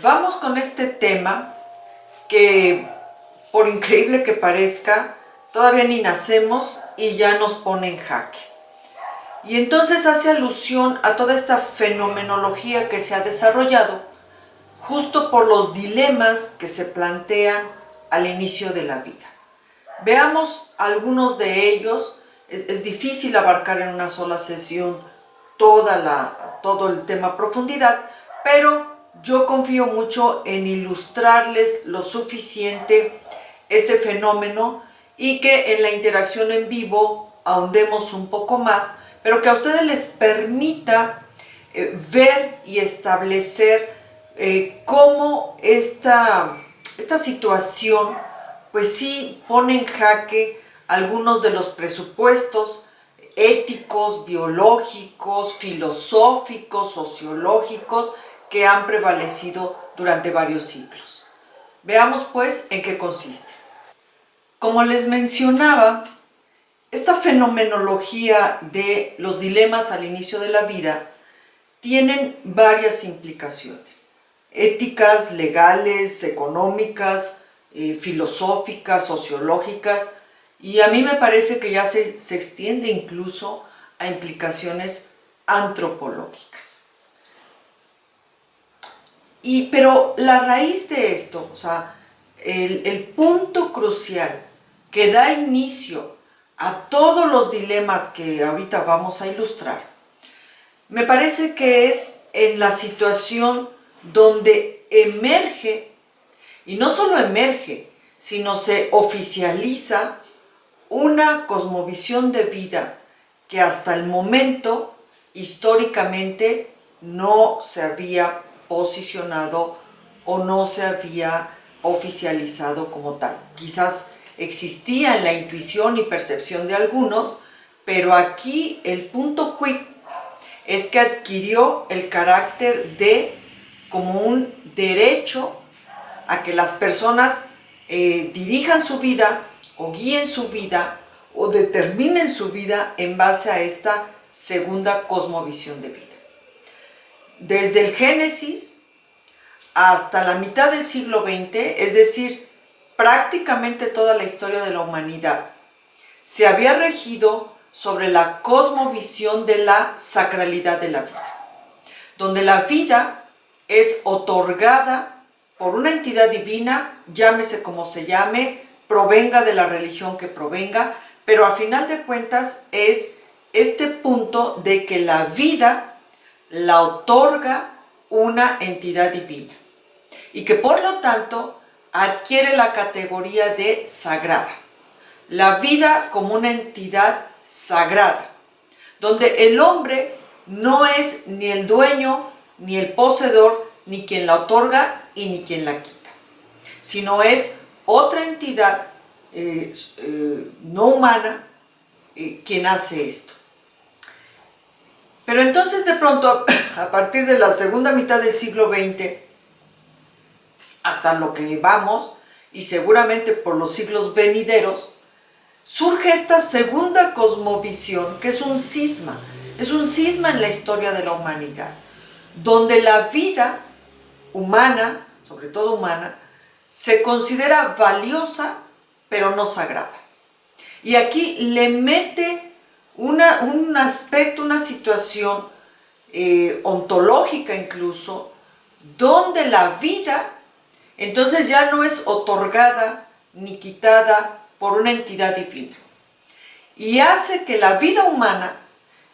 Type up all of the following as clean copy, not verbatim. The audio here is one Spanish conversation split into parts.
vamos con este tema que, por increíble que parezca, todavía ni nacemos y ya nos pone en jaque. Y entonces hace alusión a toda esta fenomenología que se ha desarrollado justo por los dilemas que se plantean al inicio de la vida. Veamos algunos de ellos. Es difícil abarcar en una sola sesión todo el tema a profundidad, pero yo confío mucho en ilustrarles lo suficiente este fenómeno y que en la interacción en vivo ahondemos un poco más, pero que a ustedes les permita ver y establecer cómo esta situación pues sí pone en jaque algunos de los presupuestos éticos, biológicos, filosóficos, sociológicos que han prevalecido durante varios siglos. Veamos pues en qué consiste. Como les mencionaba, esta fenomenología de los dilemas al inicio de la vida tienen varias implicaciones, éticas, legales, económicas, filosóficas, sociológicas, y a mí me parece que ya se extiende incluso a implicaciones antropológicas. Pero la raíz de esto, o sea, el punto crucial que da inicio a todos los dilemas que ahorita vamos a ilustrar, me parece que es en la situación donde emerge, y no solo emerge, sino se oficializa una cosmovisión de vida que hasta el momento, históricamente, no se había posicionado o no se había oficializado como tal. Quizás existía en la intuición y percepción de algunos, pero aquí el punto quid es que adquirió el carácter de como un derecho a que las personas dirijan su vida o guíen su vida o determinen su vida en base a esta segunda cosmovisión de vida. Desde el Génesis hasta la mitad del siglo XX, es decir, prácticamente toda la historia de la humanidad, se había regido sobre la cosmovisión de la sacralidad de la vida, donde la vida es otorgada por una entidad divina, llámese como se llame, provenga de la religión que provenga, pero a final de cuentas es este punto de que la vida la otorga una entidad divina y que por lo tanto adquiere la categoría de sagrada. La vida como una entidad sagrada, donde el hombre no es ni el dueño, ni el poseedor, ni quien la otorga y ni quien la quita, sino es otra entidad no humana quien hace esto. Pero entonces de pronto, a partir de la segunda mitad del siglo XX, hasta lo que vamos, y seguramente por los siglos venideros, surge esta segunda cosmovisión que es un cisma en la historia de la humanidad, donde la vida humana, sobre todo humana, se considera valiosa pero no sagrada. Y aquí le mete un aspecto, una situación ontológica incluso, donde la vida entonces ya no es otorgada ni quitada por una entidad divina. Y hace que la vida humana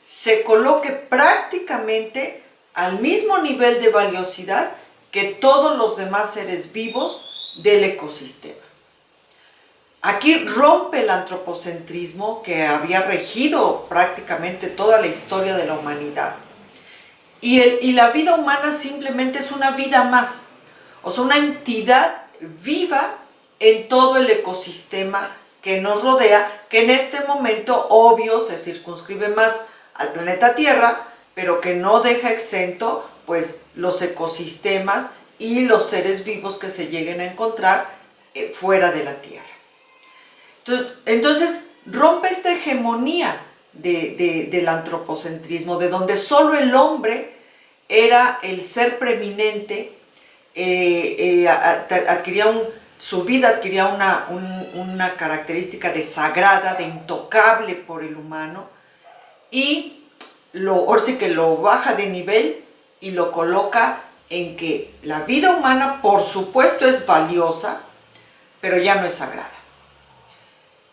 se coloque prácticamente al mismo nivel de valiosidad que todos los demás seres vivos del ecosistema. Aquí rompe el antropocentrismo que había regido prácticamente toda la historia de la humanidad. Y la vida humana simplemente es una vida más, o sea, una entidad viva en todo el ecosistema que nos rodea, que en este momento, obvio, se circunscribe más al planeta Tierra, pero que no deja exento, pues, los ecosistemas y los seres vivos que se lleguen a encontrar fuera de la Tierra. Entonces, rompe esta hegemonía del antropocentrismo, de donde solo el hombre era el ser preeminente su vida adquiría una característica de sagrada, de intocable por el humano, y ahora sí que lo baja de nivel y lo coloca en que la vida humana, por supuesto, es valiosa, pero ya no es sagrada.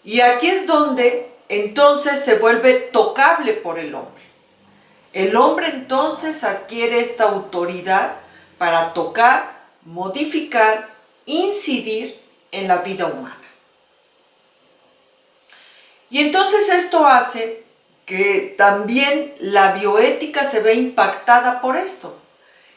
Y aquí es donde entonces se vuelve tocable por el hombre. El hombre entonces adquiere esta autoridad para tocar, modificar, incidir en la vida humana. Y entonces esto hace que también la bioética se ve impactada por esto.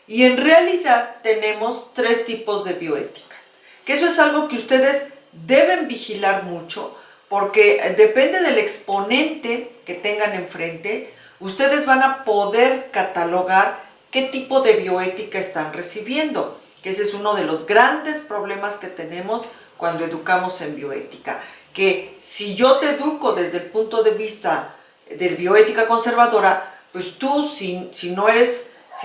Y en realidad tenemos 3 tipos de bioética. Que eso es algo que ustedes deben vigilar mucho, porque depende del exponente que tengan enfrente, ustedes van a poder catalogar qué tipo de bioética están recibiendo. Que ese es uno de los grandes problemas que tenemos cuando educamos en bioética. Que si yo te educo desde el punto de vista de bioética conservadora, pues tú si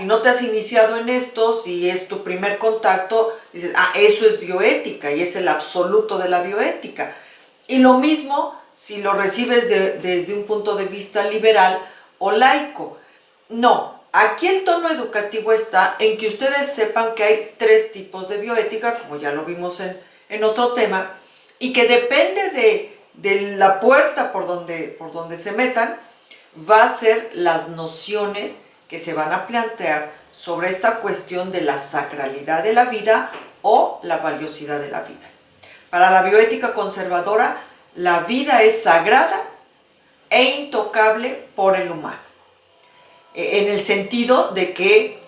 no te has iniciado en esto, si es tu primer contacto, dices, eso es bioética y es el absoluto de la bioética. Y lo mismo si lo recibes desde un punto de vista liberal o laico. No, aquí el tono educativo está en que ustedes sepan que hay 3 tipos de bioética, como ya lo vimos en otro tema, y que depende de la puerta por donde se metan, va a ser las nociones que se van a plantear sobre esta cuestión de la sacralidad de la vida o la valiosidad de la vida. Para la bioética conservadora, la vida es sagrada e intocable por el humano, en el sentido de que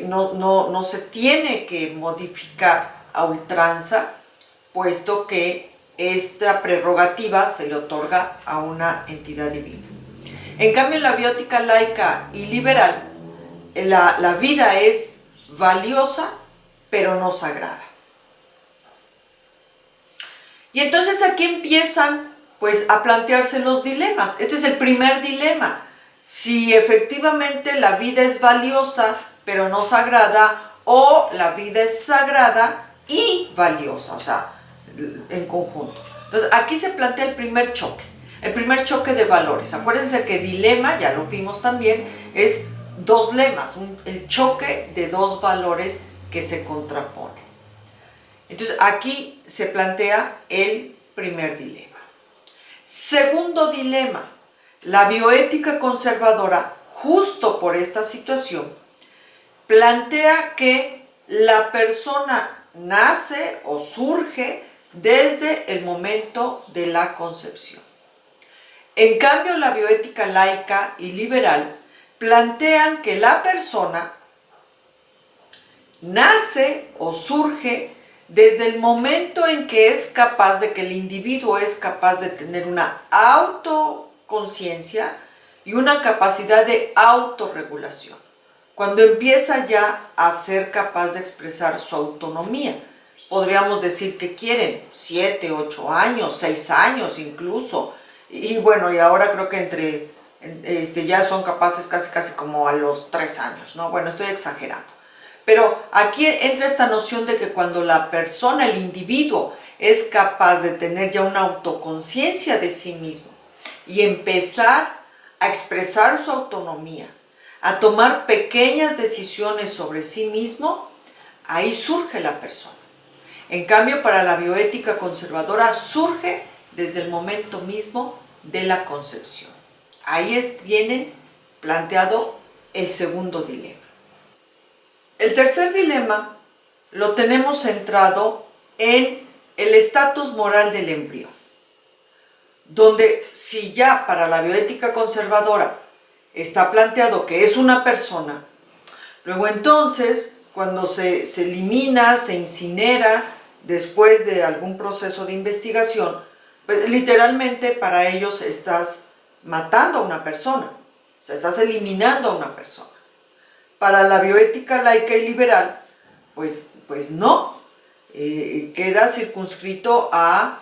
no se tiene que modificar a ultranza, puesto que esta prerrogativa se le otorga a una entidad divina. En cambio, en la bioética laica y liberal, la vida es valiosa, pero no sagrada. Y entonces aquí empiezan pues a plantearse los dilemas. Este es el primer dilema. Si efectivamente la vida es valiosa, pero no sagrada, o la vida es sagrada y valiosa, o sea, en conjunto. Entonces aquí se plantea el primer choque de valores. Acuérdense que dilema, ya lo vimos también, es 2 lemas, el choque de 2 valores que se contraponen. Entonces aquí se plantea el primer dilema. Segundo dilema, la bioética conservadora, justo por esta situación, plantea que la persona nace o surge desde el momento de la concepción. En cambio, la bioética laica y liberal plantean que la persona nace o surge desde el momento en que el individuo es capaz de tener una autoconciencia y una capacidad de autorregulación. Cuando empieza ya a ser capaz de expresar su autonomía. Podríamos decir que quieren 7, 8 años, 6 años incluso. Y bueno, y ahora creo que ya son capaces casi como a los 3 años, ¿no? Bueno, estoy exagerando. Pero aquí entra esta noción de que cuando la persona, el individuo, es capaz de tener ya una autoconciencia de sí mismo y empezar a expresar su autonomía, a tomar pequeñas decisiones sobre sí mismo, ahí surge la persona. En cambio, para la bioética conservadora surge desde el momento mismo de la concepción. Ahí tienen planteado el segundo dilema. El tercer dilema lo tenemos centrado en el estatus moral del embrión, donde si ya para la bioética conservadora está planteado que es una persona, luego entonces cuando se elimina, se incinera después de algún proceso de investigación, pues literalmente para ellos estás matando a una persona, o sea, estás eliminando a una persona. Para la bioética laica y liberal, pues no, queda circunscrito a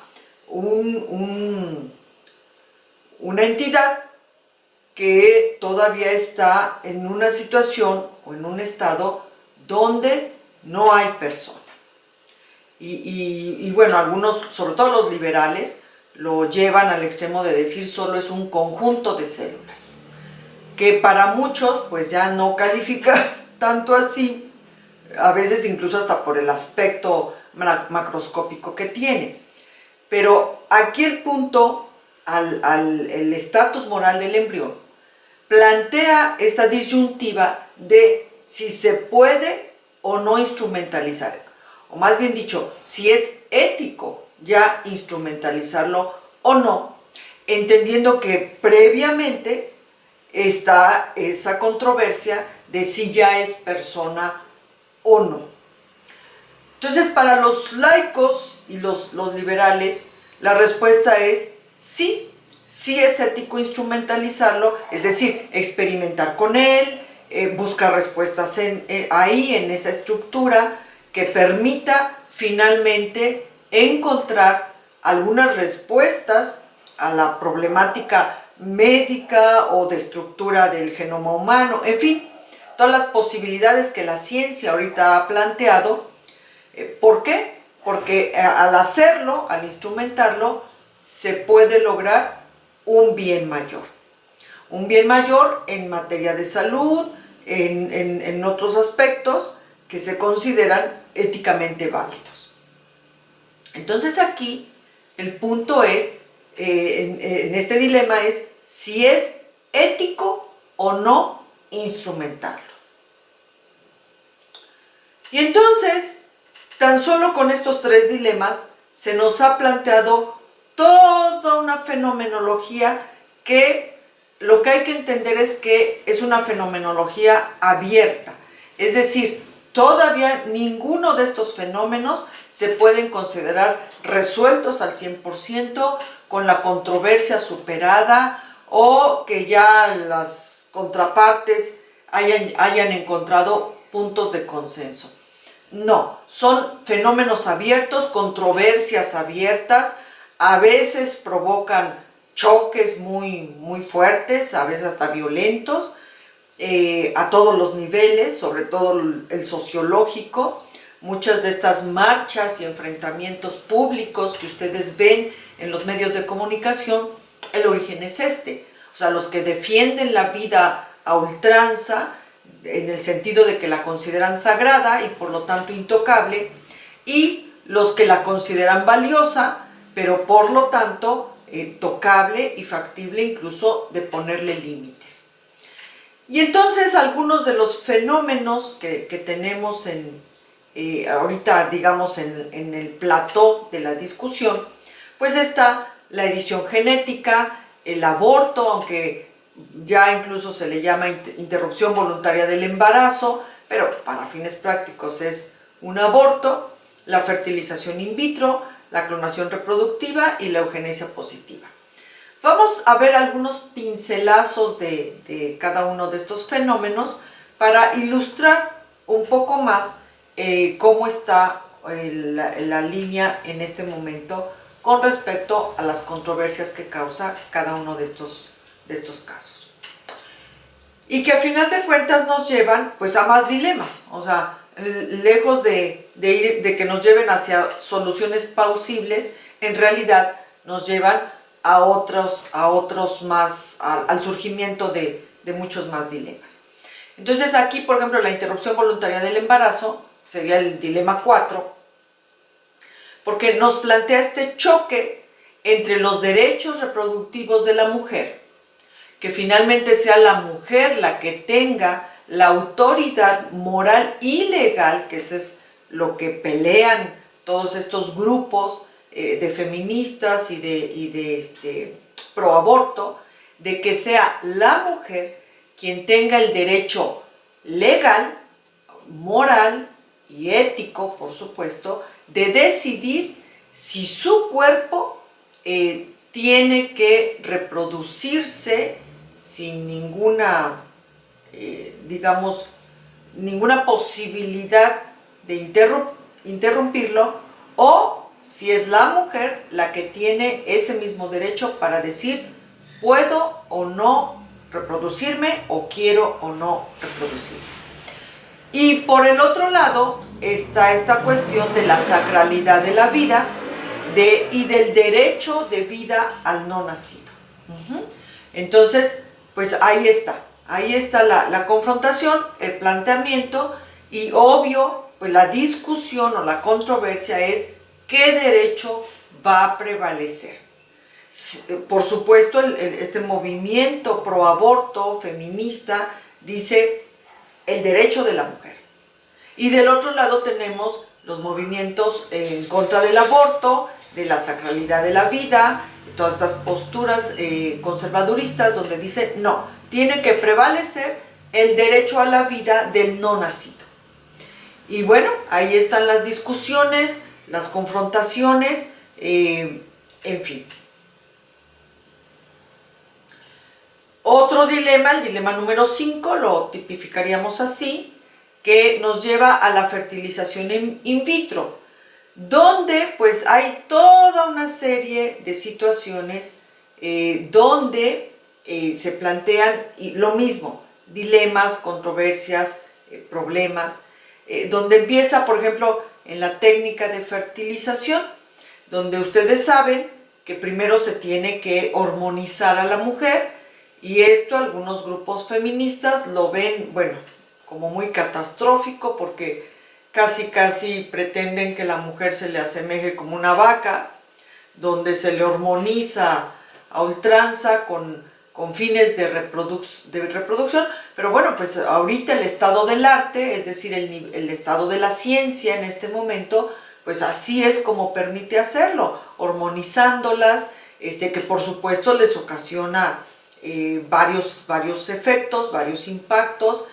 una entidad que todavía está en una situación o en un estado donde no hay persona. Y bueno, algunos, sobre todo los liberales, lo llevan al extremo de decir solo es un conjunto de células, que para muchos pues ya no califica tanto así, a veces incluso hasta por el aspecto macroscópico que tiene. Pero aquí el punto, el estatus moral del embrión, plantea esta disyuntiva de si se puede o no instrumentalizar, o más bien dicho, si es ético ya instrumentalizarlo o no, entendiendo que previamente está esa controversia de si ya es persona o no. Entonces, para los laicos y los liberales, la respuesta es sí, sí es ético instrumentalizarlo, es decir, experimentar con él, buscar respuestas ahí, en esa estructura, que permita finalmente encontrar algunas respuestas a la problemática médica o de estructura del genoma humano, en fin, todas las posibilidades que la ciencia ahorita ha planteado. ¿Por qué? Porque al hacerlo, al instrumentarlo, se puede lograr un bien mayor. Un bien mayor en materia de salud, en otros aspectos que se consideran éticamente válidos. Entonces aquí el punto es, en este dilema es si es ético o no instrumentarlo. Y entonces, tan solo con estos tres dilemas se nos ha planteado toda una fenomenología que lo que hay que entender es que es una fenomenología abierta. Es decir, todavía ninguno de estos fenómenos se pueden considerar resueltos al 100%, con la controversia superada o que ya las contrapartes hayan encontrado puntos de consenso. No, son fenómenos abiertos, controversias abiertas, a veces provocan choques muy fuertes, a veces hasta violentos, a todos los niveles, sobre todo el sociológico. Muchas de estas marchas y enfrentamientos públicos que ustedes ven en los medios de comunicación, el origen es este. O sea, los que defienden la vida a ultranza, en el sentido de que la consideran sagrada y por lo tanto intocable, y los que la consideran valiosa, pero por lo tanto tocable y factible incluso de ponerle límites. Y entonces algunos de los fenómenos que tenemos ahorita, digamos, en el plató de la discusión, pues está la edición genética, el aborto, aunque ya incluso se le llama interrupción voluntaria del embarazo, pero para fines prácticos es un aborto, la fertilización in vitro, la clonación reproductiva y la eugenesia positiva. Vamos a ver algunos pincelazos de cada uno de estos fenómenos para ilustrar un poco más cómo está la línea en este momento con respecto a las controversias que causa cada uno de estos casos. Y que a final de cuentas nos llevan pues a más dilemas, o sea, lejos de que nos lleven hacia soluciones plausibles, en realidad nos llevan a otros más, al surgimiento de muchos más dilemas. Entonces aquí, por ejemplo, la interrupción voluntaria del embarazo sería el dilema 4, porque nos plantea este choque entre los derechos reproductivos de la mujer, que finalmente sea la mujer la que tenga la autoridad moral y legal, que eso es lo que pelean todos estos grupos de feministas y de pro aborto, de que sea la mujer quien tenga el derecho legal, moral y ético, por supuesto, de decidir si su cuerpo tiene que reproducirse sin ninguna, digamos, ninguna posibilidad de interrumpirlo, o si es la mujer la que tiene ese mismo derecho para decir puedo o no reproducirme o quiero o no reproducirme. Y por el otro lado está esta cuestión de la sacralidad de la vida y del derecho de vida al no nacido. Entonces, pues ahí está la confrontación, el planteamiento, y obvio, pues la discusión o la controversia es qué derecho va a prevalecer. Por supuesto, este movimiento pro aborto feminista dice el derecho de la mujer. Y del otro lado tenemos los movimientos en contra del aborto, de la sacralidad de la vida, todas estas posturas conservaduristas donde dice no, tiene que prevalecer el derecho a la vida del no nacido. Y bueno, ahí están las discusiones, las confrontaciones, en fin. Otro dilema, el dilema número 5, lo tipificaríamos así, que nos lleva a la fertilización in vitro, donde pues hay toda una serie de situaciones donde se plantean lo mismo, dilemas, controversias, problemas, donde empieza, por ejemplo, en la técnica de fertilización, donde ustedes saben que primero se tiene que hormonizar a la mujer, y esto algunos grupos feministas lo ven, bueno, como muy catastrófico, porque casi pretenden que la mujer se le asemeje como una vaca, donde se le hormoniza a ultranza con fines de reproducción, pero bueno, pues ahorita el estado del arte, es decir, el estado de la ciencia en este momento, pues así es como permite hacerlo, hormonizándolas, que por supuesto les ocasiona varios efectos, varios impactos,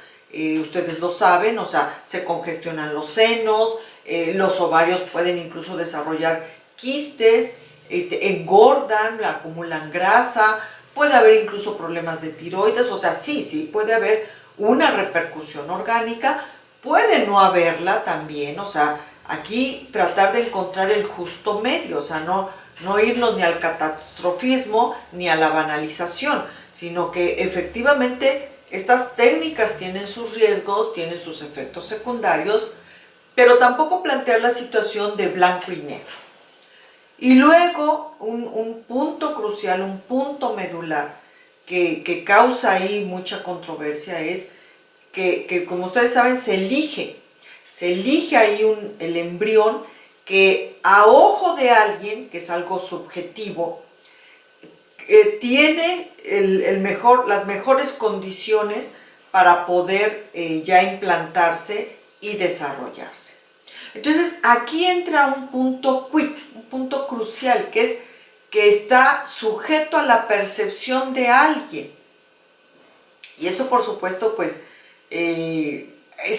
ustedes lo saben, o sea, se congestionan los senos, los ovarios pueden incluso desarrollar quistes, engordan, acumulan grasa, puede haber incluso problemas de tiroides, o sea, sí, puede haber una repercusión orgánica, puede no haberla también, o sea, aquí tratar de encontrar el justo medio, o sea, no irnos ni al catastrofismo ni a la banalización, sino que efectivamente estas técnicas tienen sus riesgos, tienen sus efectos secundarios, pero tampoco plantear la situación de blanco y negro. Y luego un punto crucial, un punto medular que causa ahí mucha controversia es que como ustedes saben, se elige ahí el embrión que a ojo de alguien, que es algo subjetivo, tiene las mejores condiciones para poder ya implantarse y desarrollarse. Entonces aquí entra un punto un punto crucial, que es que está sujeto a la percepción de alguien. Y eso por supuesto pues se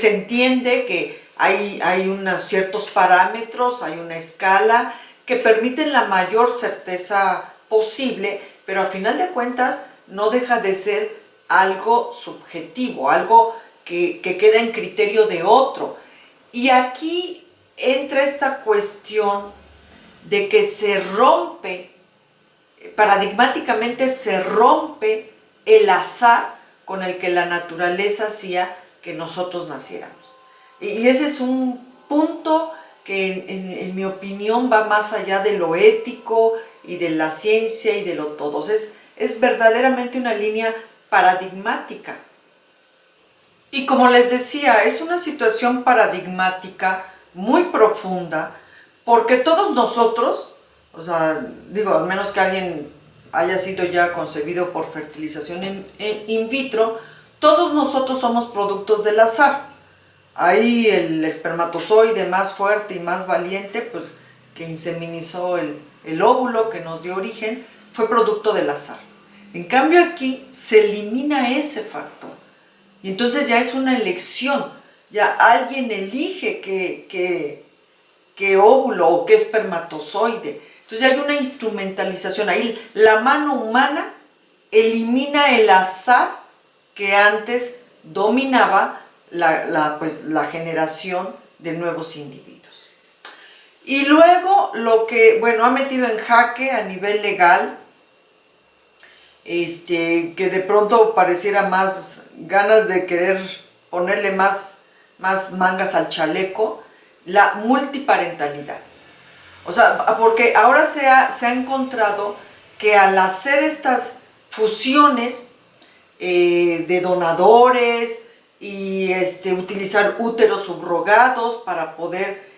entiende que hay unos ciertos parámetros, hay una escala que permiten la mayor certeza posible, pero al final de cuentas no deja de ser algo subjetivo, algo que queda en criterio de otro. Y aquí entra esta cuestión de que se rompe, paradigmáticamente se rompe el azar con el que la naturaleza hacía que nosotros naciéramos. Y ese es un punto que en mi opinión va más allá de lo ético y de la ciencia y de lo todo. Es verdaderamente una línea paradigmática. Y como les decía, es una situación paradigmática muy profunda, porque todos nosotros, o sea, digo, al menos que alguien haya sido ya concebido por fertilización in vitro, todos nosotros somos productos del azar. Ahí el espermatozoide más fuerte y más valiente, pues que inseminizó el óvulo que nos dio origen, fue producto del azar. En cambio aquí se elimina ese factor. Y entonces ya es una elección, ya alguien elige qué óvulo o qué espermatozoide. Entonces hay una instrumentalización, ahí la mano humana elimina el azar que antes dominaba la generación de nuevos individuos. Y luego lo que, bueno, ha metido en jaque a nivel legal, que de pronto pareciera más ganas de querer ponerle más mangas al chaleco, la multiparentalidad. O sea, porque ahora se ha encontrado que al hacer estas fusiones de donadores y utilizar úteros subrogados para poder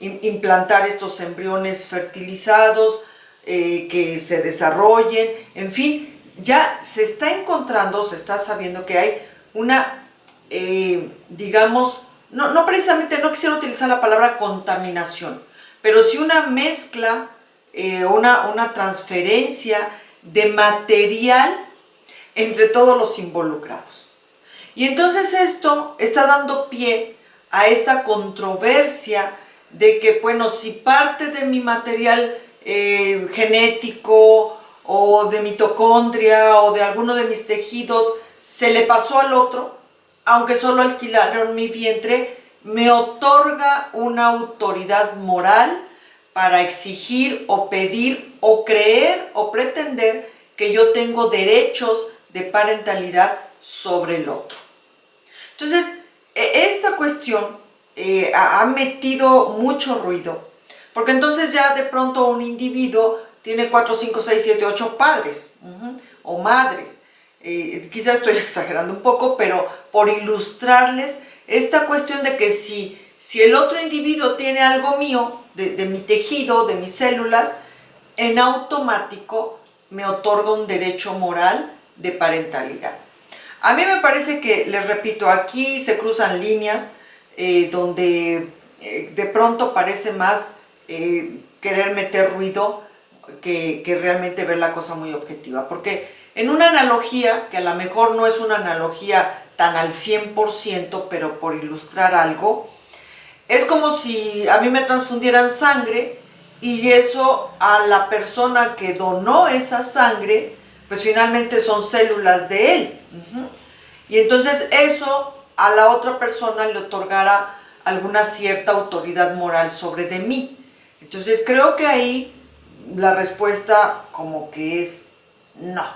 implantar estos embriones fertilizados, que se desarrollen, en fin, ya se está encontrando, se está sabiendo que hay una, digamos, no precisamente, no quisiera utilizar la palabra contaminación, pero sí una mezcla, una transferencia de material entre todos los involucrados. Y entonces esto está dando pie a esta controversia de que, bueno, si parte de mi material genético o de mitocondria o de alguno de mis tejidos se le pasó al otro, aunque solo alquilaron mi vientre, me otorga una autoridad moral para exigir o pedir o creer o pretender que yo tengo derechos de parentalidad sobre el otro. Entonces, esta cuestión ha metido mucho ruido, porque entonces ya de pronto un individuo tiene 4, 5, 6, 7, 8 padres o madres. Quizás estoy exagerando un poco, pero por ilustrarles esta cuestión de que si el otro individuo tiene algo mío, de mi tejido, de mis células, en automático me otorga un derecho moral de parentalidad. A mí me parece que, les repito, aquí se cruzan líneas donde de pronto parece más querer meter ruido que realmente ver la cosa muy objetiva. Porque en una analogía, que a lo mejor no es una analogía tan al 100%, pero por ilustrar algo, es como si a mí me transfundieran sangre y eso a la persona que donó esa sangre, pues finalmente son células de él. Y entonces eso a la otra persona le otorgará alguna cierta autoridad moral sobre de mí. Entonces creo que ahí la respuesta como que es no.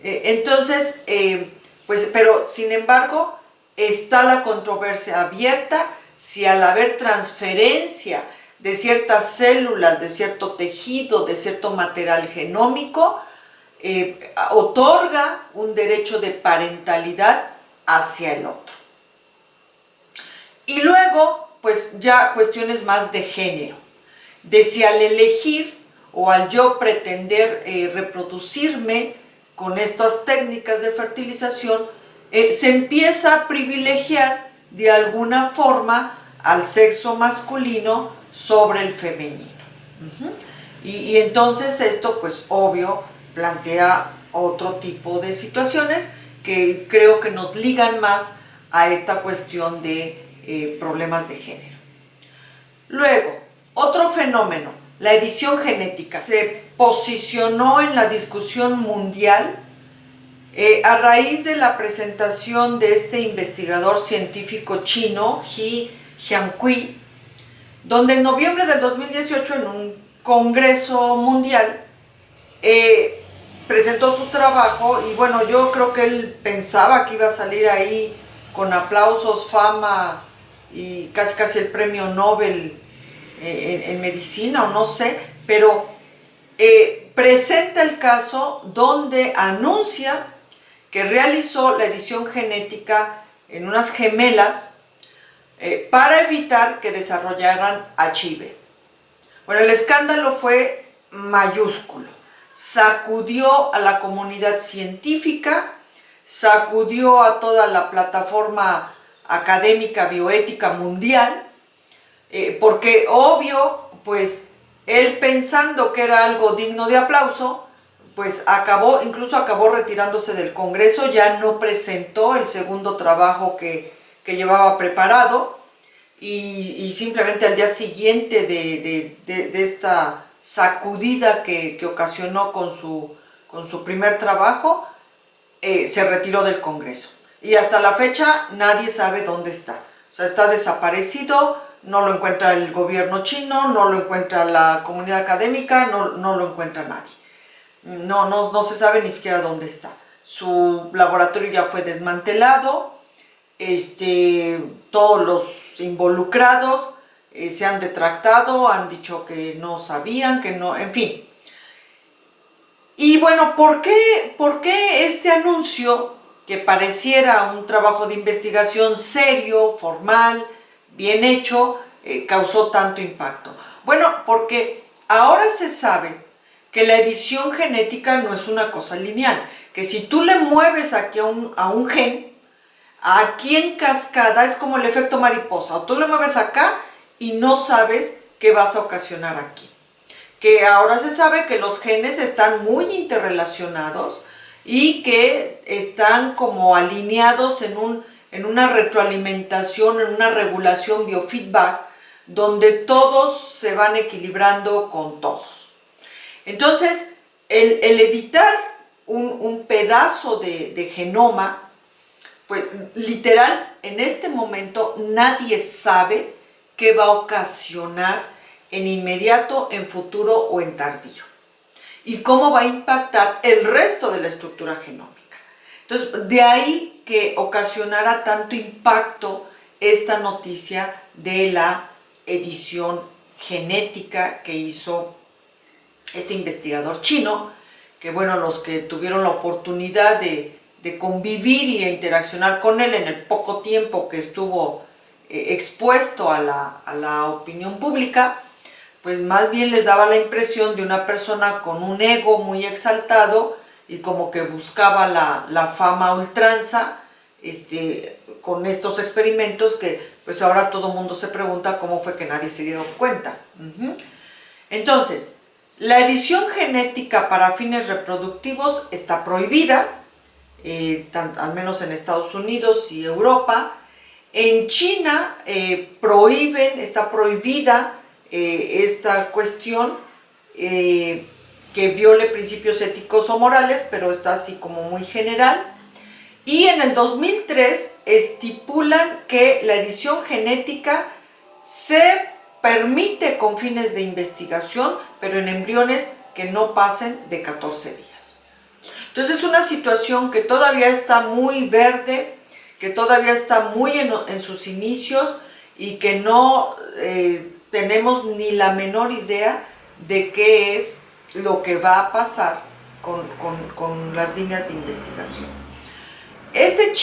Entonces, pues, pero sin embargo, está la controversia abierta si al haber transferencia de ciertas células, de cierto tejido, de cierto material genómico, otorga un derecho de parentalidad hacia el otro. Y luego, pues ya cuestiones más de género, de si al elegir o al yo pretender reproducirme con estas técnicas de fertilización, se empieza a privilegiar de alguna forma al sexo masculino sobre el femenino. Y entonces esto, pues obvio, plantea otro tipo de situaciones que creo que nos ligan más a esta cuestión de problemas de género. Luego, otro fenómeno, la edición genética, se posicionó en la discusión mundial a raíz de la presentación de este investigador científico chino, He Jiankui, donde en noviembre del 2018 en un congreso mundial presentó su trabajo y bueno, yo creo que él pensaba que iba a salir ahí con aplausos, fama y casi el premio Nobel en medicina o no sé, pero presenta el caso donde anuncia que realizó la edición genética en unas gemelas para evitar que desarrollaran HIV. Bueno, el escándalo fue mayúsculo, sacudió a la comunidad científica, sacudió a toda la plataforma académica bioética mundial, porque obvio, pues él pensando que era algo digno de aplauso, pues incluso acabó retirándose del Congreso, ya no presentó el segundo trabajo que llevaba preparado, y simplemente al día siguiente de esta sacudida que ocasionó con su primer trabajo, se retiró del Congreso. Y hasta la fecha nadie sabe dónde está. O sea, está desaparecido, no lo encuentra el gobierno chino, no lo encuentra la comunidad académica, no lo encuentra nadie. No se sabe ni siquiera dónde está. Su laboratorio ya fue desmantelado todos los involucrados se han detractado, han dicho que no sabían, que no, en fin. Y bueno, ¿por qué este anuncio, que pareciera un trabajo de investigación serio, formal, bien hecho, causó tanto impacto? Bueno, porque ahora se sabe que la edición genética no es una cosa lineal, que si tú le mueves aquí a un gen, aquí en cascada es como el efecto mariposa, o tú le mueves acá y no sabes qué vas a ocasionar aquí. Que ahora se sabe que los genes están muy interrelacionados y que están como alineados en una retroalimentación, en una regulación biofeedback, donde todos se van equilibrando con todos. Entonces, el editar un pedazo de genoma, pues literal, en este momento nadie sabe qué va a ocasionar en inmediato, en futuro o en tardío. Y cómo va a impactar el resto de la estructura genómica. Entonces, de ahí que ocasionara tanto impacto esta noticia de la edición genética que hizo este investigador chino, que bueno, los que tuvieron la oportunidad de convivir y interaccionar con él en el poco tiempo que estuvo expuesto a la opinión pública, pues más bien les daba la impresión de una persona con un ego muy exaltado y como que buscaba la fama a ultranza, con estos experimentos que pues ahora todo el mundo se pregunta cómo fue que nadie se dio cuenta. Entonces, la edición genética para fines reproductivos está prohibida, al menos en Estados Unidos y Europa. En China está prohibida esta cuestión que viole principios éticos o morales, pero está así como muy general. Y en el 2003 estipulan que la edición genética se permite con fines de investigación, pero en embriones que no pasen de 14 días. Entonces es una situación que todavía está muy verde, que todavía está muy en sus inicios y que no tenemos ni la menor idea de qué es lo que va a pasar con las líneas de investigación. Este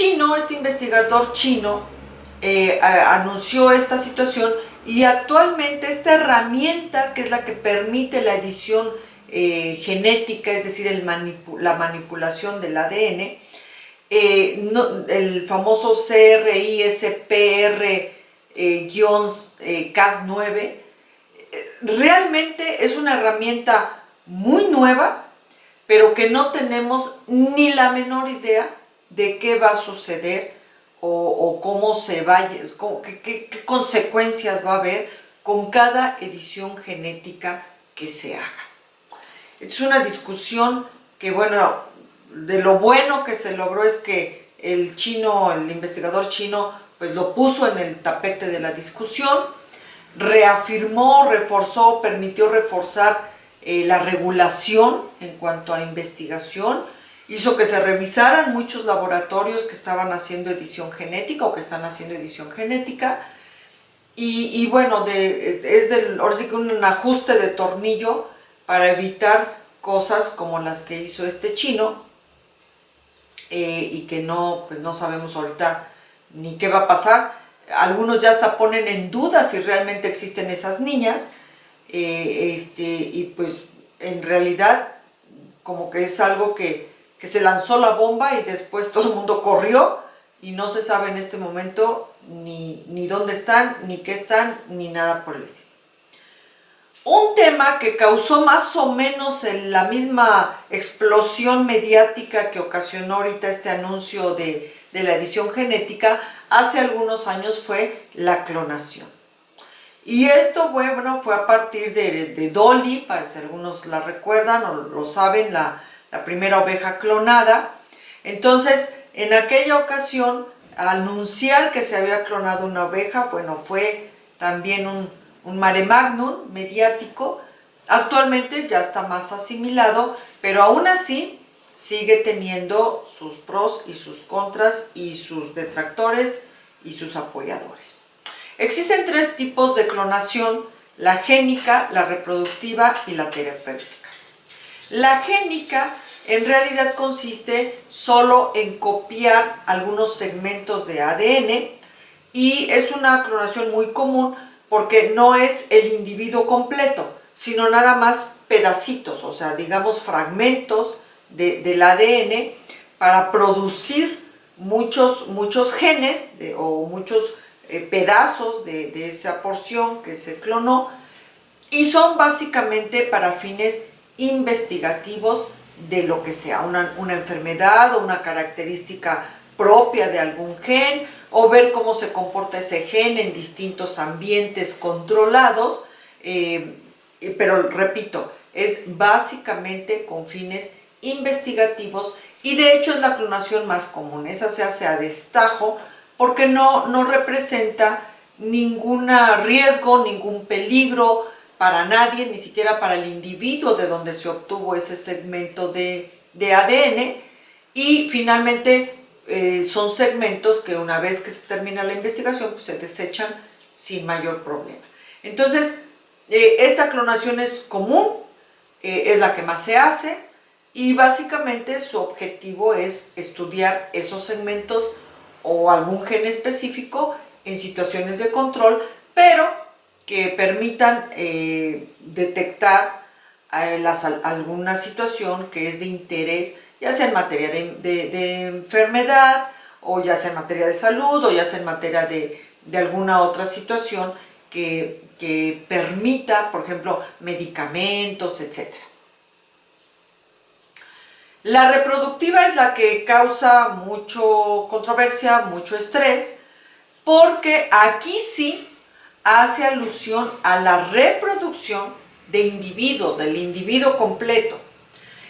investigador chino, anunció esta situación y actualmente esta herramienta, que es la que permite la edición genética, es decir, la manipulación del ADN, el famoso CRISPR-Cas9, realmente es una herramienta muy nueva, pero que no tenemos ni la menor idea de qué va a suceder o cómo se va, qué consecuencias va a haber con cada edición genética que se haga. Es una discusión que, bueno, de lo bueno que se logró es que el investigador chino, pues lo puso en el tapete de la discusión, reafirmó, reforzó, permitió reforzar la regulación en cuanto a investigación, hizo que se revisaran muchos laboratorios que estaban haciendo edición genética o que están haciendo edición genética, y bueno, ahora sí que un ajuste de tornillo para evitar cosas como las que hizo este chino, y que pues no sabemos ahorita ni qué va a pasar. Algunos ya hasta ponen en duda si realmente existen esas niñas, y pues en realidad como que es algo que se lanzó la bomba y después todo el mundo corrió y no se sabe en este momento ni dónde están, ni qué están, ni nada por el estilo. Un tema que causó más o menos la misma explosión mediática que ocasionó ahorita este anuncio de la edición genética hace algunos años fue la clonación. Y esto, bueno, fue a partir de Dolly, para si algunos la recuerdan o lo saben, la primera oveja clonada. Entonces, en aquella ocasión, al anunciar que se había clonado una oveja, bueno, fue también un mare magnum mediático. Actualmente ya está más asimilado, pero aún así sigue teniendo sus pros y sus contras y sus detractores y sus apoyadores. Existen 3 tipos de clonación: la génica, la reproductiva y la terapéutica. La génica en realidad consiste solo en copiar algunos segmentos de ADN y es una clonación muy común porque no es el individuo completo, sino nada más pedacitos, o sea, digamos fragmentos del ADN para producir muchos genes o muchos pedazos de esa porción que se clonó, y son básicamente para fines investigativos de lo que sea, una enfermedad o una característica propia de algún gen, o ver cómo se comporta ese gen en distintos ambientes controlados, pero repito, es básicamente con fines investigativos, y de hecho es la clonación más común. Esa se hace a destajo porque no representa ningún riesgo, ningún peligro para nadie, ni siquiera para el individuo de donde se obtuvo ese segmento de ADN, y finalmente son segmentos que una vez que se termina la investigación pues se desechan sin mayor problema. Entonces esta clonación es común, es la que más se hace, y básicamente su objetivo es estudiar esos segmentos o algún gen específico en situaciones de control, pero que permitan detectar alguna situación que es de interés, ya sea en materia de enfermedad, o ya sea en materia de salud, o ya sea en materia de alguna otra situación que permita, por ejemplo, medicamentos, etc. La reproductiva es la que causa mucho controversia, mucho estrés, porque aquí sí hace alusión a la reproducción de individuos, del individuo completo.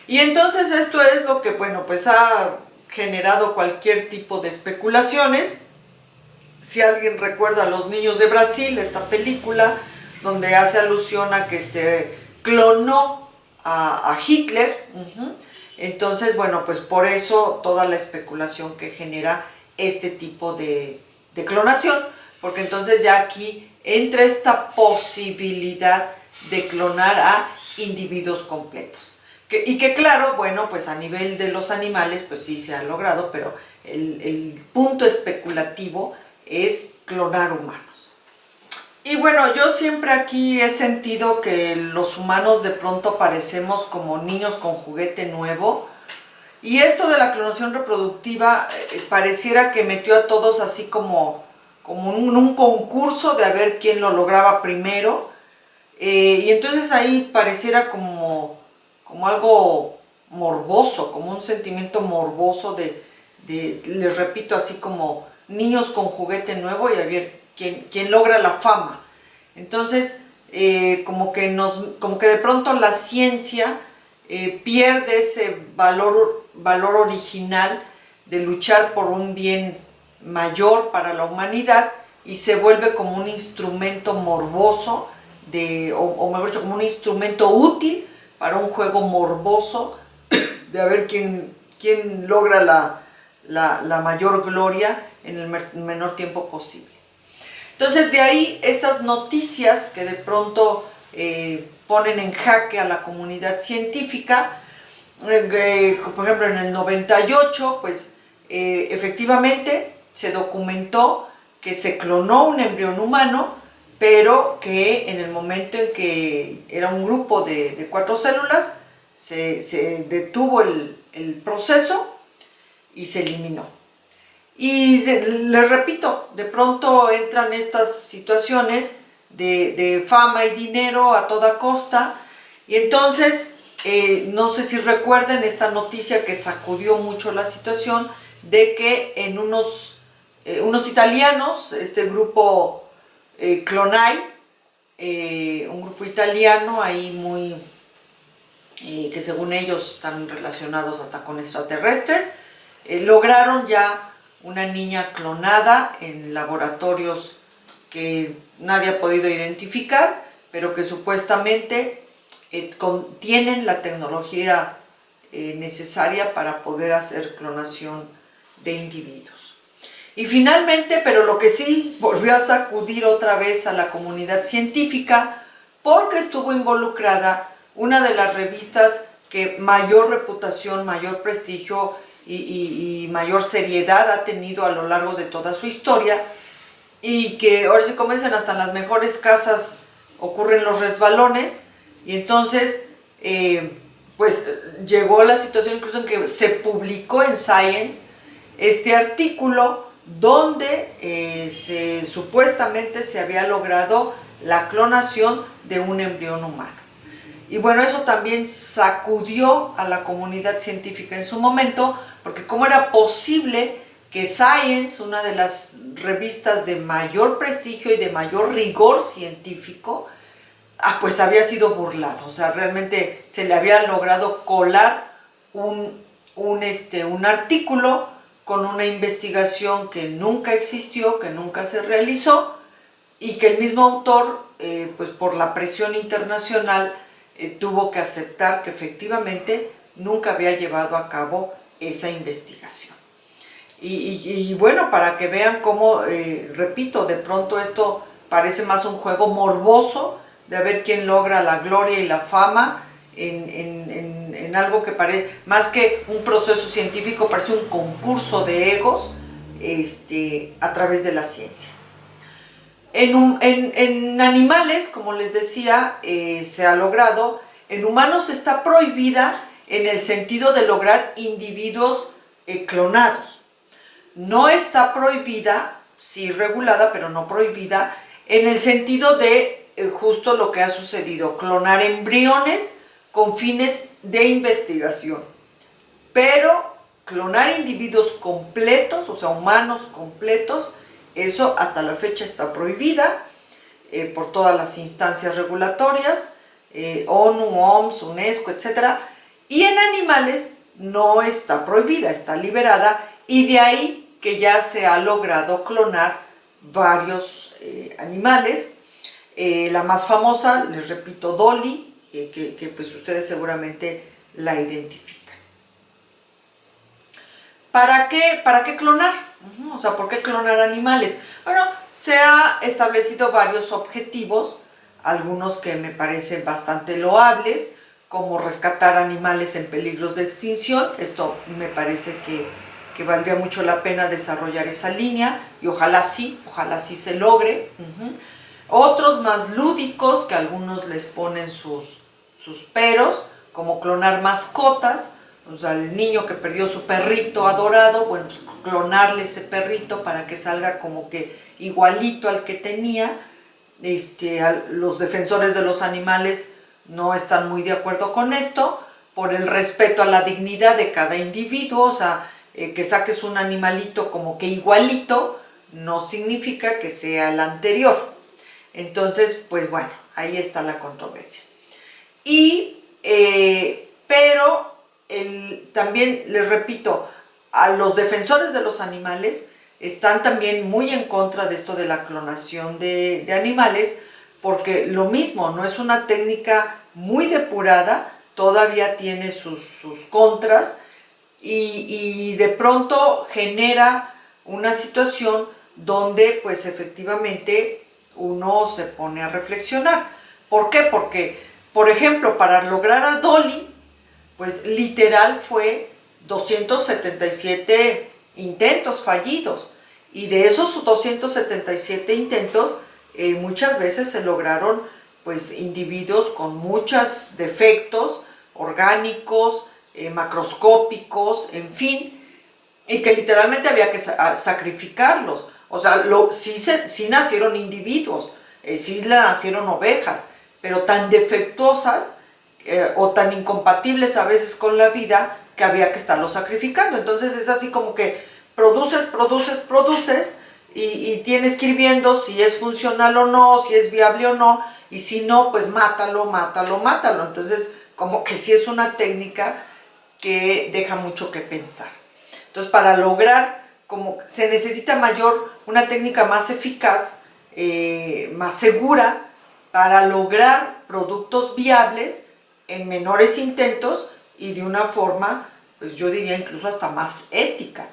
Y entonces esto es lo que, bueno, pues ha generado cualquier tipo de especulaciones. Si alguien recuerda a Los Niños de Brasil, esta película, donde hace alusión a que se clonó a Hitler, entonces, bueno, pues por eso toda la especulación que genera este tipo de clonación, porque entonces ya aquí entra esta posibilidad de clonar a individuos completos. Y que claro, bueno, pues a nivel de los animales, pues sí se ha logrado, pero el punto especulativo es clonar humanos. Y bueno, yo siempre aquí he sentido que los humanos de pronto parecemos como niños con juguete nuevo, y esto de la clonación reproductiva pareciera que metió a todos así como en un concurso de a ver quién lo lograba primero, y entonces ahí pareciera como algo morboso, como un sentimiento morboso les repito, así como niños con juguete nuevo y a ver quién logra la fama. Entonces, como que de pronto la ciencia pierde ese valor original de luchar por un bien mayor para la humanidad, y se vuelve como un instrumento morboso, o mejor dicho, como un instrumento útil para un juego morboso de a ver quién logra la mayor gloria en el menor tiempo posible. Entonces de ahí estas noticias que de pronto ponen en jaque a la comunidad científica. Por ejemplo, en el 98, pues efectivamente se documentó que se clonó un embrión humano, pero que en el momento en que era un grupo de 4 células, se detuvo el proceso y se eliminó. Y les repito, de pronto entran estas situaciones de fama y dinero a toda costa, y entonces no sé si recuerden esta noticia que sacudió mucho la situación, de que en unos italianos, este grupo Clonai, un grupo italiano ahí muy que según ellos están relacionados hasta con extraterrestres, lograron ya una niña clonada en laboratorios que nadie ha podido identificar, pero que supuestamente tienen la tecnología necesaria para poder hacer clonación de individuos. Y finalmente, pero lo que sí volvió a sacudir otra vez a la comunidad científica, porque estuvo involucrada una de las revistas que mayor reputación, mayor prestigio y mayor seriedad ha tenido a lo largo de toda su historia, y que ahora sí, como dicen, hasta en las mejores casas ocurren los resbalones, y entonces pues llegó la situación incluso en que se publicó en Science este artículo donde supuestamente se había logrado la clonación de un embrión humano. Y bueno, eso también sacudió a la comunidad científica en su momento, porque cómo era posible que Science, una de las revistas de mayor prestigio y de mayor rigor científico, pues había sido burlado. O sea, realmente se le había logrado colar un artículo con una investigación que nunca existió, que nunca se realizó, y que el mismo autor, pues por la presión internacional, tuvo que aceptar que efectivamente nunca había llevado a cabo esa investigación. Y bueno, para que vean cómo, repito, de pronto esto parece más un juego morboso de ver quién logra la gloria y la fama en algo que parece, más que un proceso científico, parece un concurso de egos a través de la ciencia. En animales, como les decía, se ha logrado. En humanos está prohibida en el sentido de lograr individuos clonados. No está prohibida, sí regulada, pero no prohibida, en el sentido de justo lo que ha sucedido, clonar embriones con fines de investigación. Pero clonar individuos completos, o sea, humanos completos, eso hasta la fecha está prohibida por todas las instancias regulatorias, ONU, OMS, UNESCO, etc. Y en animales no está prohibida, está liberada, y de ahí que ya se ha logrado clonar varios animales. La más famosa, les repito, Dolly, que pues ustedes seguramente la identifican. ¿Para qué clonar? O sea, ¿por qué clonar animales? Bueno, se ha establecido varios objetivos, algunos que me parecen bastante loables, como rescatar animales en peligros de extinción. Esto me parece que valdría mucho la pena desarrollar esa línea, y ojalá sí se logre. Otros más lúdicos, que algunos les ponen sus peros, como clonar mascotas. O sea, el niño que perdió su perrito adorado, bueno, pues clonarle ese perrito para que salga como que igualito al que tenía. Los defensores de los animales no están muy de acuerdo con esto, por el respeto a la dignidad de cada individuo. O sea, que saques un animalito como que igualito no significa que sea el anterior. Entonces, pues bueno, ahí está la controversia. Pero también les repito, a los defensores de los animales están también muy en contra de esto de la clonación de animales, porque lo mismo, no es una técnica muy depurada, todavía tiene sus contras, y de pronto genera una situación donde pues efectivamente uno se pone a reflexionar. ¿Por qué? Porque, por ejemplo, para lograr a Dolly, pues literal fue 277 intentos fallidos, y de esos 277 intentos muchas veces se lograron pues individuos con muchos defectos orgánicos, macroscópicos, en fin, y que literalmente había que sacrificarlos. O sea, sí nacieron individuos, sí nacieron ovejas, pero tan defectuosas o tan incompatibles a veces con la vida que había que estarlos sacrificando. Entonces es así como que produces y tienes que ir viendo si es funcional o no, si es viable o no, y si no, pues mátalo. Entonces, como que sí es una técnica que deja mucho que pensar. Entonces, para lograr, como se necesita una técnica más eficaz, más segura, para lograr productos viables en menores intentos y de una forma, pues yo diría incluso hasta más ética.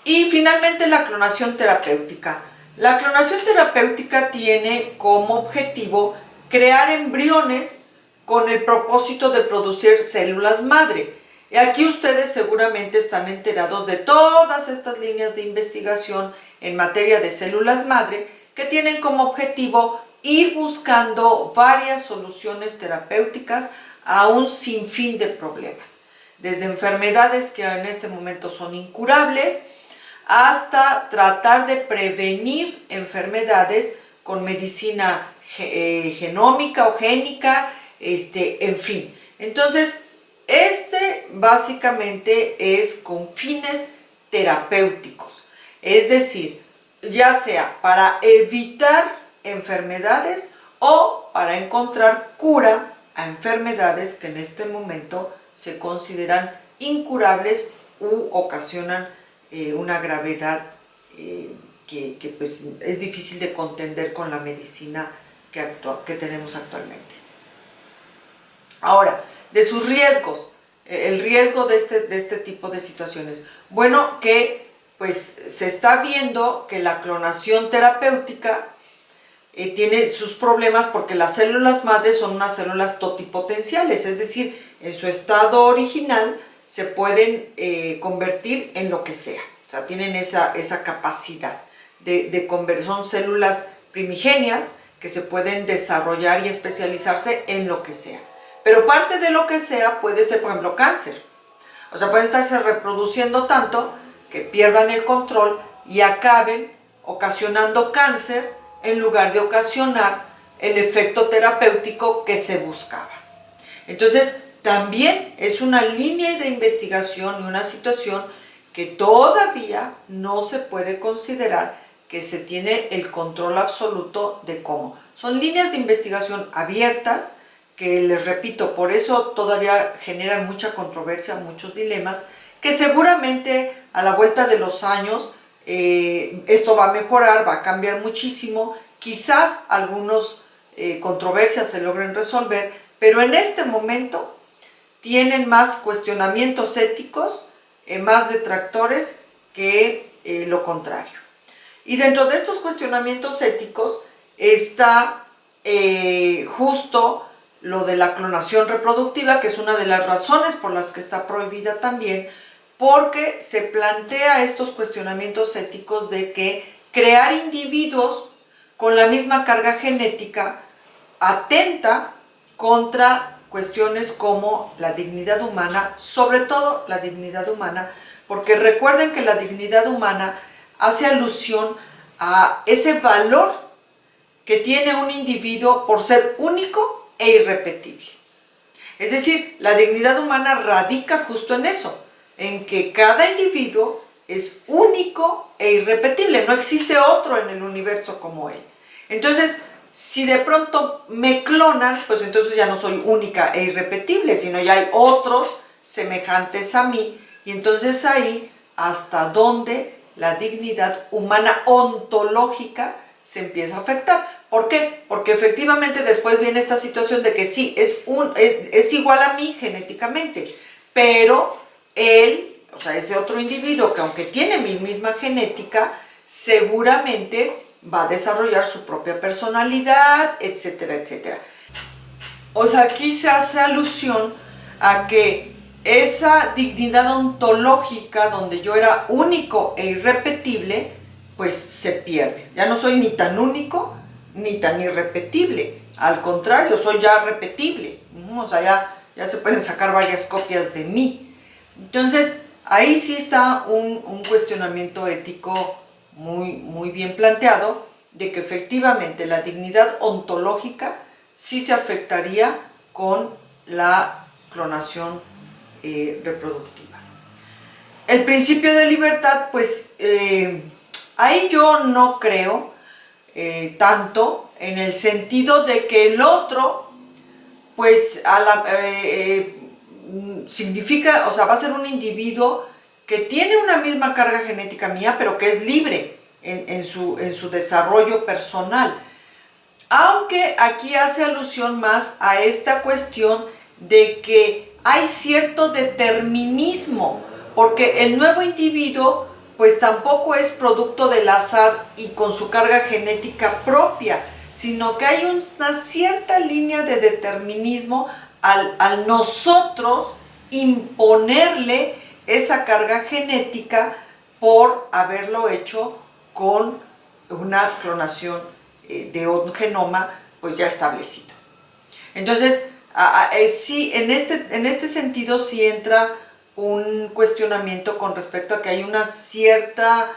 Y finalmente la clonación terapéutica. La clonación terapéutica tiene como objetivo crear embriones con el propósito de producir células madre. Y aquí ustedes seguramente están enterados de todas estas líneas de investigación en materia de células madre que tienen como objetivo ir buscando varias soluciones terapéuticas a un sinfín de problemas. Desde enfermedades que en este momento son incurables, hasta tratar de prevenir enfermedades con medicina genómica o génica, en fin. Entonces, básicamente es con fines terapéuticos, es decir, ya sea para evitar enfermedades o para encontrar cura a enfermedades que en este momento se consideran incurables u ocasionan una gravedad que pues es difícil de contender con la medicina que tenemos actualmente. Ahora, de sus riesgos, el riesgo de este tipo de situaciones. Bueno, que pues se está viendo que la clonación terapéutica tiene sus problemas porque las células madres son unas células totipotenciales, es decir, en su estado original se pueden convertir en lo que sea. O sea, tienen esa capacidad de convertir, son células primigenias que se pueden desarrollar y especializarse en lo que sea. Pero parte de lo que sea puede ser, por ejemplo, cáncer. O sea, pueden estarse reproduciendo tanto que pierdan el control y acaben ocasionando cáncer en lugar de ocasionar el efecto terapéutico que se buscaba. Entonces, también es una línea de investigación y una situación que todavía no se puede considerar que se tiene el control absoluto de cómo. Son líneas de investigación abiertas que, les repito, por eso todavía generan mucha controversia, muchos dilemas, que seguramente a la vuelta de los años esto va a mejorar, va a cambiar muchísimo, quizás algunas controversias se logren resolver, pero en este momento tienen más cuestionamientos éticos, más detractores que lo contrario. Y dentro de estos cuestionamientos éticos está justo lo de la clonación reproductiva, que es una de las razones por las que está prohibida también, porque se plantea estos cuestionamientos éticos de que crear individuos con la misma carga genética atenta contra cuestiones como la dignidad humana, sobre todo la dignidad humana, porque recuerden que la dignidad humana hace alusión a ese valor que tiene un individuo por ser único e irrepetible. Es decir, la dignidad humana radica justo en eso, en que cada individuo es único e irrepetible, no existe otro en el universo como él. Entonces, si de pronto me clonan, pues entonces ya no soy única e irrepetible, sino ya hay otros semejantes a mí, y entonces ahí hasta donde la dignidad humana ontológica se empieza a afectar. ¿Por qué? Porque efectivamente después viene esta situación de que sí, es igual a mí genéticamente, pero él, o sea, ese otro individuo que aunque tiene mi misma genética, seguramente va a desarrollar su propia personalidad, etcétera, etcétera. O sea, aquí se hace alusión a que esa dignidad ontológica donde yo era único e irrepetible, pues se pierde. Ya no soy ni tan único ni tan irrepetible. Al contrario, soy ya repetible. O sea, ya se pueden sacar varias copias de mí. Entonces, ahí sí está un cuestionamiento ético muy bien planteado, de que efectivamente la dignidad ontológica sí se afectaría con la clonación reproductiva. El principio de libertad, pues ahí yo no creo tanto, en el sentido de que el otro, pues significa, o sea, va a ser un individuo que tiene una misma carga genética mía, pero que es libre en su desarrollo personal. Aunque aquí hace alusión más a esta cuestión de que hay cierto determinismo, porque el nuevo individuo pues tampoco es producto del azar y con su carga genética propia, sino que hay una cierta línea de determinismo al nosotros imponerle esa carga genética por haberlo hecho con una clonación de un genoma pues ya establecido. Entonces, sí, en este sentido sí entra un cuestionamiento con respecto a que hay una cierta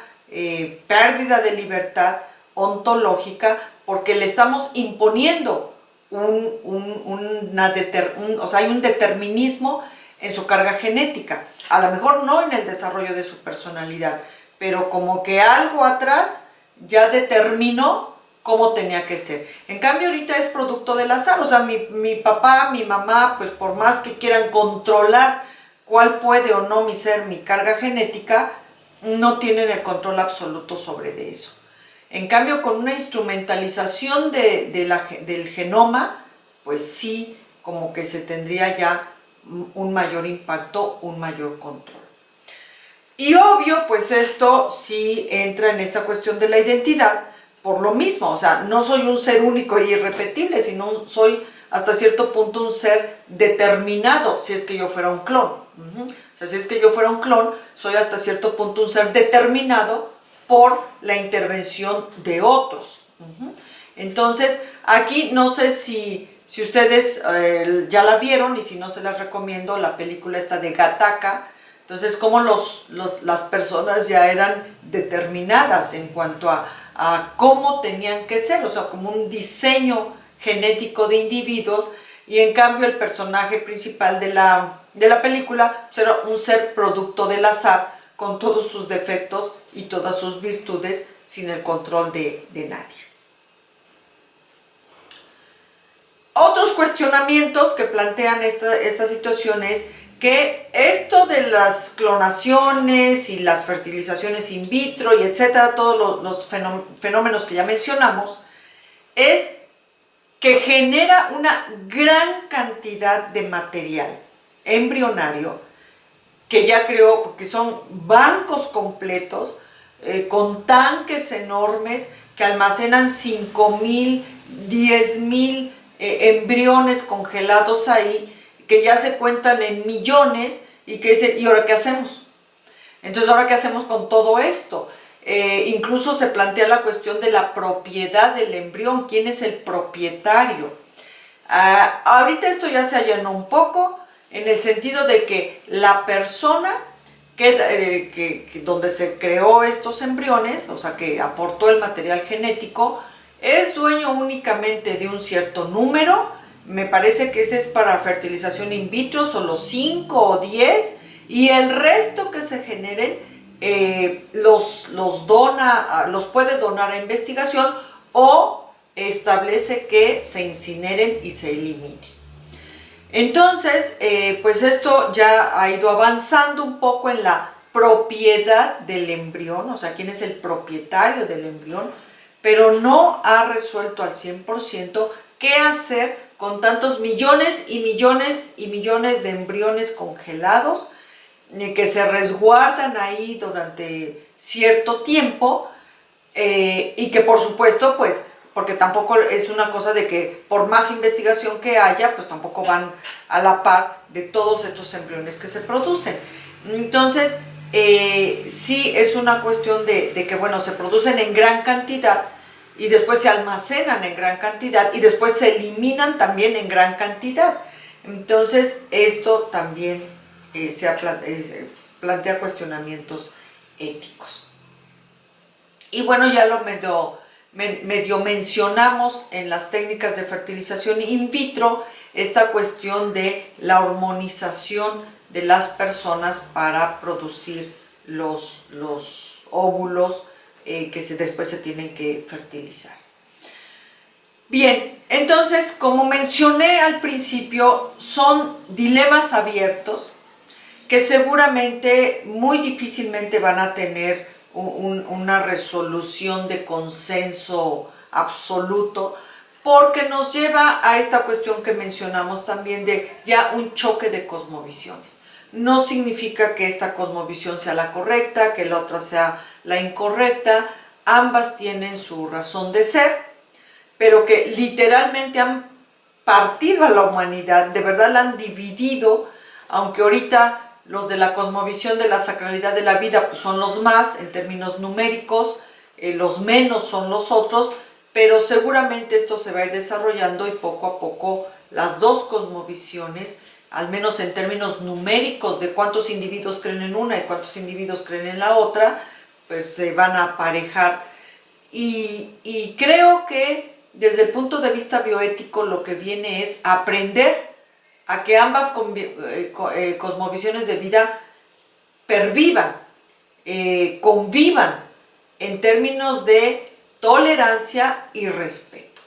pérdida de libertad ontológica porque le estamos imponiendo hay un determinismo en su carga genética. A lo mejor no en el desarrollo de su personalidad, pero como que algo atrás ya determinó cómo tenía que ser. En cambio ahorita es producto del azar, o sea, mi papá, mi mamá, pues por más que quieran controlar cuál puede o no ser mi carga genética, no tienen el control absoluto sobre eso. En cambio, con una instrumentalización del genoma, pues sí, como que se tendría ya un mayor impacto, un mayor control. Y obvio, pues esto sí entra en esta cuestión de la identidad, por lo mismo, o sea, no soy un ser único e irrepetible, sino soy hasta cierto punto un ser determinado, si es que yo fuera un clon. O sea, si es que yo fuera un clon, soy hasta cierto punto un ser determinado por la intervención de otros. Entonces, aquí no sé si ustedes ya la vieron, y si no se las recomiendo, la película esta de Gattaca. Entonces, cómo las personas ya eran determinadas en cuanto a cómo tenían que ser, o sea, como un diseño genético de individuos, y en cambio el personaje principal de la película pues era un ser producto del azar, con todos sus defectos y todas sus virtudes, sin el control de nadie. Otros cuestionamientos que plantean esta situación es que esto de las clonaciones y las fertilizaciones in vitro y etcétera, todos los fenómenos que ya mencionamos, es que genera una gran cantidad de material embrionario que ya creó, porque son bancos completos con tanques enormes que almacenan 5,000, 10,000 embriones congelados ahí, que ya se cuentan en millones, y que dicen, ¿y ahora qué hacemos? Entonces, ¿ahora qué hacemos con todo esto? Incluso se plantea la cuestión de la propiedad del embrión. ¿Quién es el propietario? Ahorita esto ya se allanó un poco, en el sentido de que la persona donde se creó estos embriones, o sea, que aportó el material genético, es dueño únicamente de un cierto número. Me parece que ese es para fertilización in vitro, solo 5 o 10, y el resto que se generen los puede donar a investigación, o establece que se incineren y se eliminen. Entonces, pues esto ya ha ido avanzando un poco en la propiedad del embrión, o sea, quién es el propietario del embrión, pero no ha resuelto al 100% qué hacer con tantos millones y millones y millones de embriones congelados que se resguardan ahí durante cierto tiempo, y que por supuesto, pues, porque tampoco es una cosa de que por más investigación que haya, pues tampoco van a la par de todos estos embriones que se producen. Entonces, sí es una cuestión de que, bueno, se producen en gran cantidad y después se almacenan en gran cantidad y después se eliminan también en gran cantidad. Entonces, esto también plantea cuestionamientos éticos. Y bueno, ya lo medio mencionamos en las técnicas de fertilización in vitro, esta cuestión de la hormonización de las personas para producir los óvulos que después se tienen que fertilizar. Bien, entonces, como mencioné al principio, son dilemas abiertos que seguramente muy difícilmente van a tener una resolución de consenso absoluto, porque nos lleva a esta cuestión que mencionamos también de ya un choque de cosmovisiones. No significa que esta cosmovisión sea la correcta, que la otra sea la incorrecta, ambas tienen su razón de ser, pero que literalmente han partido a la humanidad, de verdad la han dividido, aunque ahorita los de la cosmovisión de la sacralidad de la vida pues son los más en términos numéricos, los menos son los otros, pero seguramente esto se va a ir desarrollando y poco a poco las dos cosmovisiones, al menos en términos numéricos de cuántos individuos creen en una y cuántos individuos creen en la otra, pues se van a aparejar. Y creo que desde el punto de vista bioético lo que viene es aprender a que ambas cosmovisiones de vida pervivan, convivan en términos de tolerancia y respeto.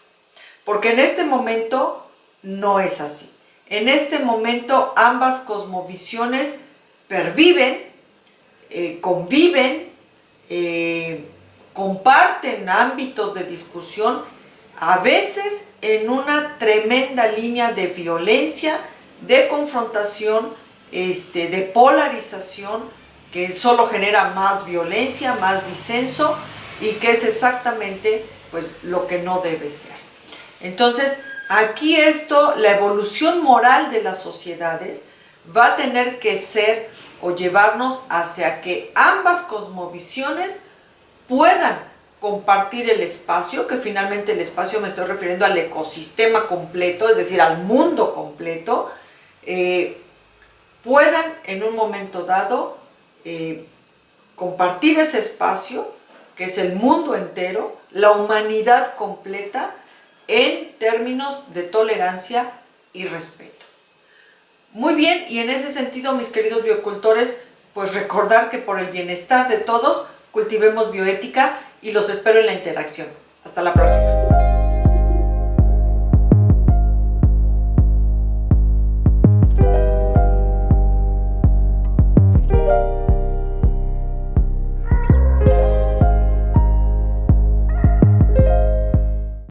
Porque en este momento no es así. En este momento ambas cosmovisiones perviven, conviven, comparten ámbitos de discusión, a veces en una tremenda línea de violencia, de confrontación, de polarización, que solo genera más violencia, más disenso, y que es exactamente pues, lo que no debe ser. Entonces, aquí la evolución moral de las sociedades va a tener que ser o llevarnos hacia que ambas cosmovisiones puedan compartir el espacio, que finalmente el espacio me estoy refiriendo al ecosistema completo, es decir, al mundo completo, puedan en un momento dado compartir ese espacio, que es el mundo entero, la humanidad completa, en términos de tolerancia y respeto. Muy bien, y en ese sentido, mis queridos biocultores, pues recordar que por el bienestar de todos, cultivemos bioética y los espero en la interacción. Hasta la próxima.